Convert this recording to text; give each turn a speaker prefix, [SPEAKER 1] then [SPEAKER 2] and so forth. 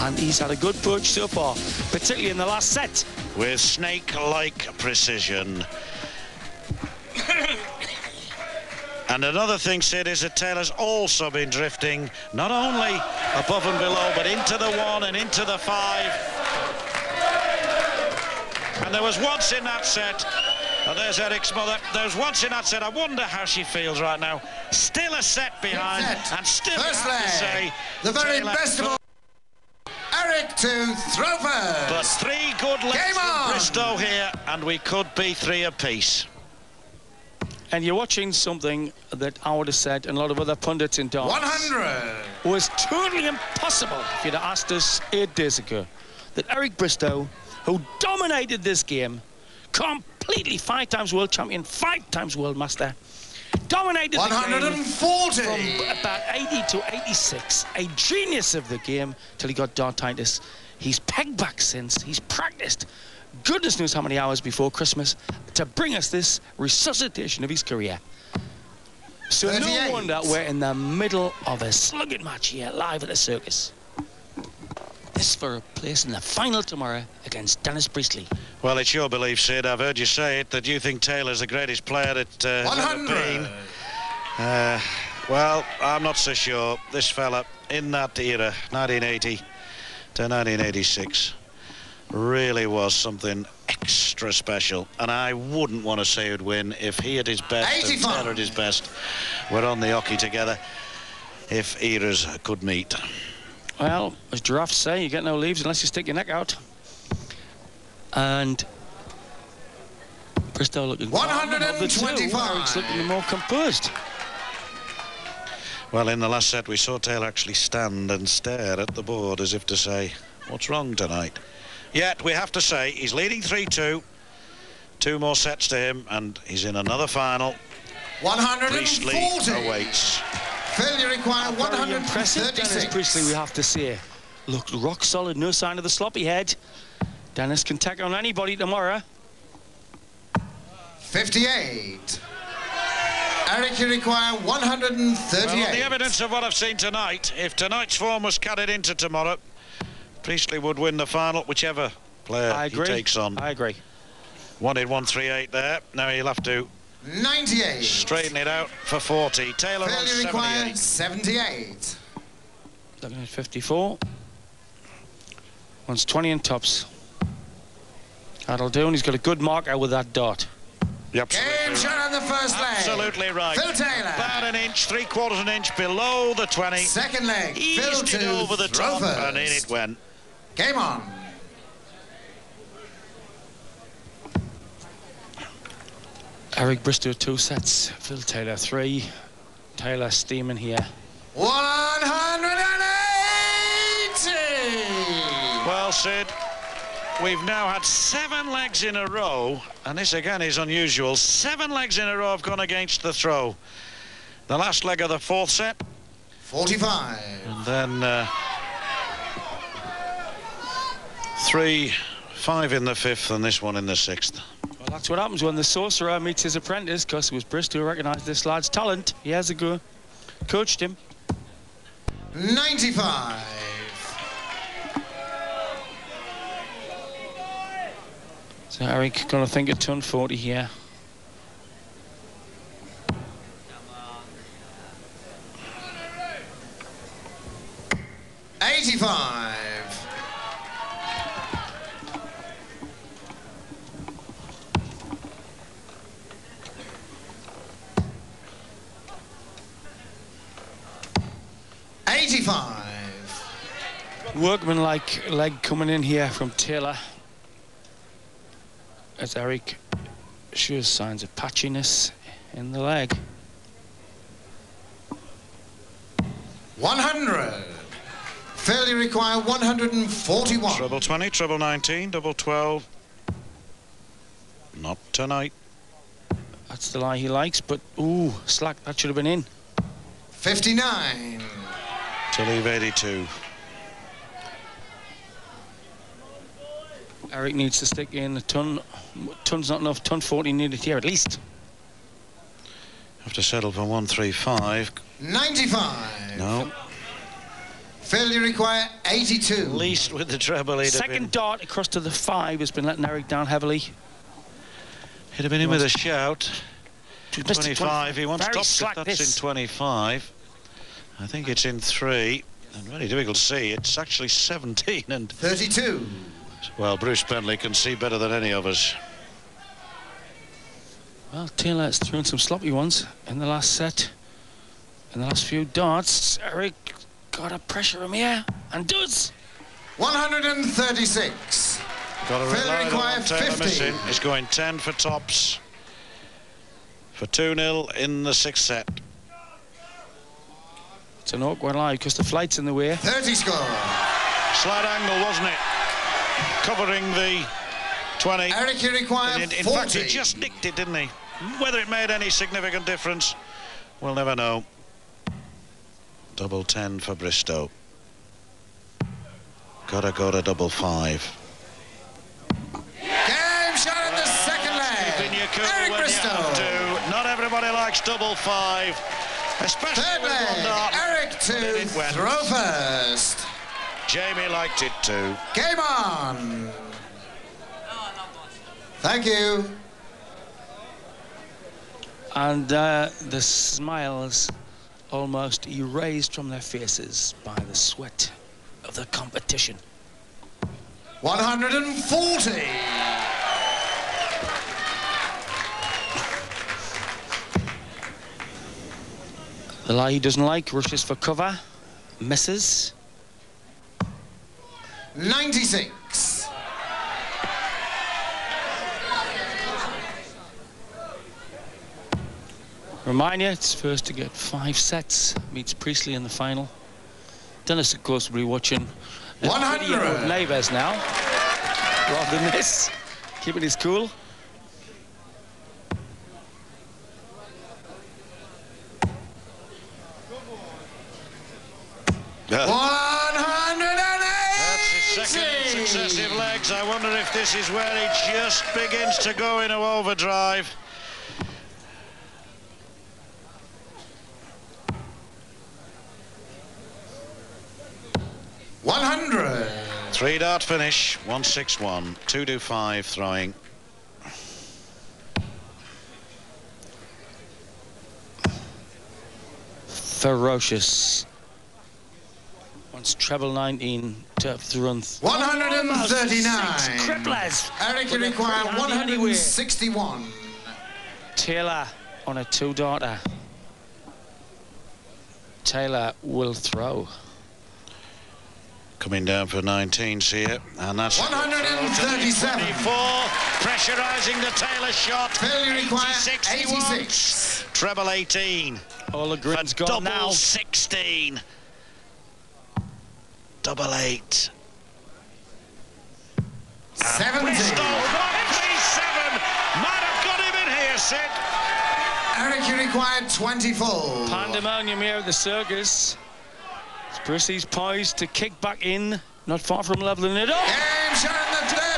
[SPEAKER 1] and he's had a good push so far, particularly in the last set.
[SPEAKER 2] With snake-like precision. And another thing, Sid, is that Taylor's also been drifting, not only above and below, but into the 1 and into the 5. And there was once in that set, and there's Eric's mother, there was once in that set, I wonder how she feels right now. Still a set behind, and still,
[SPEAKER 3] first
[SPEAKER 2] I have to say,
[SPEAKER 3] the very
[SPEAKER 2] Taylor
[SPEAKER 3] best of all. Eric to throw first.
[SPEAKER 2] But 3 good legs from Bristow here, and we could be 3 apiece.
[SPEAKER 1] And you're watching something that I would have said, and a lot of other pundits in darts,
[SPEAKER 3] 100
[SPEAKER 1] was totally impossible if you'd have asked us 8 days ago, that Eric Bristow, who dominated this game, completely 5 times world champion, 5 times world master, dominated
[SPEAKER 3] 140
[SPEAKER 1] the game from about 80 to 86, a genius of the game till he got dartitis. He's pegged back since, he's practiced goodness knows how many hours before Christmas to bring us this resuscitation of his career. So
[SPEAKER 3] 38.
[SPEAKER 1] No wonder we're in the middle of a slugging match here, live at the circus. This for a place in the final tomorrow against Dennis Priestley.
[SPEAKER 2] Well, it's your belief, Sid, I've heard you say it, that you think Taylor's the greatest player that has ever been. Well, I'm not so sure. This fella, in that era, 1980 to 1986, really was something extra special, and I wouldn't want to say he'd win if he at his best
[SPEAKER 3] 85.
[SPEAKER 2] and Taylor at his best were on the hockey together, if eras could meet.
[SPEAKER 1] Well, as giraffes say, you get no leaves unless you stick your neck out. And Bristow looking
[SPEAKER 3] 125.
[SPEAKER 1] Eric's looking more composed.
[SPEAKER 2] Well, in the last set we saw Taylor actually stand and stare at the board as if to say, what's wrong tonight? Yet we have to say he's leading 3-2, 2 more sets to him, and he's in another final.
[SPEAKER 3] 140
[SPEAKER 2] Priestley awaits.
[SPEAKER 3] Failure required.
[SPEAKER 1] Very impressive
[SPEAKER 3] 136.
[SPEAKER 1] Dennis Priestley, we have to say. Looked rock solid, no sign of the sloppy head. Dennis can take on anybody tomorrow.
[SPEAKER 3] 58. Eric, you require 138.
[SPEAKER 2] Well, the evidence of what I've seen tonight, if tonight's form was carried into tomorrow, Priestley would win the final, whichever player he takes on.
[SPEAKER 1] I agree.
[SPEAKER 2] Wanted 138 there. Now he'll have to
[SPEAKER 3] 98.
[SPEAKER 2] straighten it out for 40. Taylor on
[SPEAKER 3] Failure required
[SPEAKER 2] 78.
[SPEAKER 3] 78.
[SPEAKER 1] Looking at 54. Wants 20 in tops. That'll do, and he's got a good marker with that dart.
[SPEAKER 2] Yep.
[SPEAKER 3] Game shot on the first leg.
[SPEAKER 2] Absolutely right.
[SPEAKER 3] Phil Taylor.
[SPEAKER 2] About an inch, 3/4 an inch below the 20.
[SPEAKER 3] Second leg. Phil
[SPEAKER 2] Eased it
[SPEAKER 3] to
[SPEAKER 2] over the top,
[SPEAKER 3] first.
[SPEAKER 2] and in it went.
[SPEAKER 3] Game on.
[SPEAKER 1] Eric Bristow 2 sets. Phil Taylor 3. Taylor steaming here.
[SPEAKER 3] 180.
[SPEAKER 2] Well, Sid, we've now had 7 legs in a row, and this again is unusual. 7 legs in a row have gone against the throw. The last leg of the 4th set.
[SPEAKER 3] 45.
[SPEAKER 2] And then 3, 5 in the 5th, and this one in the 6th.
[SPEAKER 1] Well, that's what happens when the sorcerer meets his apprentice, because it was Bristow who recognised this lad's talent. He has a go. Coached him.
[SPEAKER 3] 95.
[SPEAKER 1] So Eric going to think a ton 40 here.
[SPEAKER 3] $85.
[SPEAKER 1] Workman-like leg coming in here from Taylor, as Eric shows signs of patchiness in the leg.
[SPEAKER 3] 100. Failure required 141.
[SPEAKER 2] Treble 20, treble 19, double 12. Not tonight.
[SPEAKER 1] That's the lie he likes, but ooh, slack, that should have been in.
[SPEAKER 3] 59.
[SPEAKER 2] To leave 82.
[SPEAKER 1] Eric needs to stick in a ton. Ton's not enough. Ton 40 needed here at least.
[SPEAKER 2] Have to settle for 135.
[SPEAKER 3] 95.
[SPEAKER 2] No.
[SPEAKER 3] Failure require 82.
[SPEAKER 2] At least with the treble, he'd have been...
[SPEAKER 1] Second dart across to the 5 has been letting Eric down heavily.
[SPEAKER 2] He'd have been in with a shout. 25, he once
[SPEAKER 1] Very
[SPEAKER 2] stopped it, that's in 25. I think it's in 3, and very difficult to see. It's actually 17, and...
[SPEAKER 3] 32.
[SPEAKER 2] Well, Bruce Bentley can see better than any of us.
[SPEAKER 1] Well, Taylor's thrown some sloppy ones in the last set. In the last few darts, Eric got to pressure him here, and does.
[SPEAKER 3] 136.
[SPEAKER 2] Got to
[SPEAKER 3] Failure
[SPEAKER 2] rely
[SPEAKER 3] require
[SPEAKER 2] on Taylor
[SPEAKER 3] 50.
[SPEAKER 2] missing. He's going 10 for tops. For 2-0 in the 6th set.
[SPEAKER 1] It's an awkward lie because the flight's in the way.
[SPEAKER 3] 30 score.
[SPEAKER 2] Slight angle, wasn't it? Covering the 20.
[SPEAKER 3] Eric, you require
[SPEAKER 2] in
[SPEAKER 3] 40.
[SPEAKER 2] fact, he just nicked it, didn't he? Whether it made any significant difference, we'll never know. Double 10 for Bristow. Gotta go to double 5.
[SPEAKER 3] Game shot in the second leg. Eric Bristow.
[SPEAKER 2] Not everybody likes double 5, especially
[SPEAKER 3] Third
[SPEAKER 2] with
[SPEAKER 3] leg.
[SPEAKER 2] one dart.
[SPEAKER 3] Eric to
[SPEAKER 2] It went.
[SPEAKER 3] throw first.
[SPEAKER 2] Jamie liked it too.
[SPEAKER 3] Game on. Thank you.
[SPEAKER 1] And the smiles almost erased from their faces by the sweat of the competition.
[SPEAKER 3] 140.
[SPEAKER 1] The lie he doesn't like, rushes for cover, misses.
[SPEAKER 3] 96.
[SPEAKER 1] Remind you, it's first to get 5 sets. Meets Priestley in the final. Dennis, of course, will be watching a
[SPEAKER 3] 100.
[SPEAKER 1] video of Neves now, rather than this. Keeping his cool.
[SPEAKER 2] That's
[SPEAKER 3] 180.
[SPEAKER 2] his second successive legs. I wonder if this is where he just begins to go into overdrive.
[SPEAKER 3] $100.
[SPEAKER 2] 3-dart finish, 161, 2-5 throwing.
[SPEAKER 1] Ferocious. Once treble 19 to the run.
[SPEAKER 3] 139.
[SPEAKER 1] Cripplers.
[SPEAKER 3] Eric, you require 161.
[SPEAKER 1] Taylor on a 2-darter. Taylor will throw.
[SPEAKER 2] Coming down for 19s here, and that's
[SPEAKER 3] 137.
[SPEAKER 2] 24, pressurising the Taylor shot.
[SPEAKER 3] Failure require
[SPEAKER 2] 86.
[SPEAKER 3] 86.
[SPEAKER 2] Treble 18.
[SPEAKER 1] All the grin's
[SPEAKER 2] For
[SPEAKER 1] gone
[SPEAKER 2] double
[SPEAKER 1] now.
[SPEAKER 2] 16. Double 8.
[SPEAKER 3] 70.
[SPEAKER 2] Bristow, 137. Might have got him in here, Sid.
[SPEAKER 3] Eric, you required 24.
[SPEAKER 1] Pandemonium here at the circus. Priestley's poised to kick back in, not far from leveling it up.
[SPEAKER 3] Game shot in the third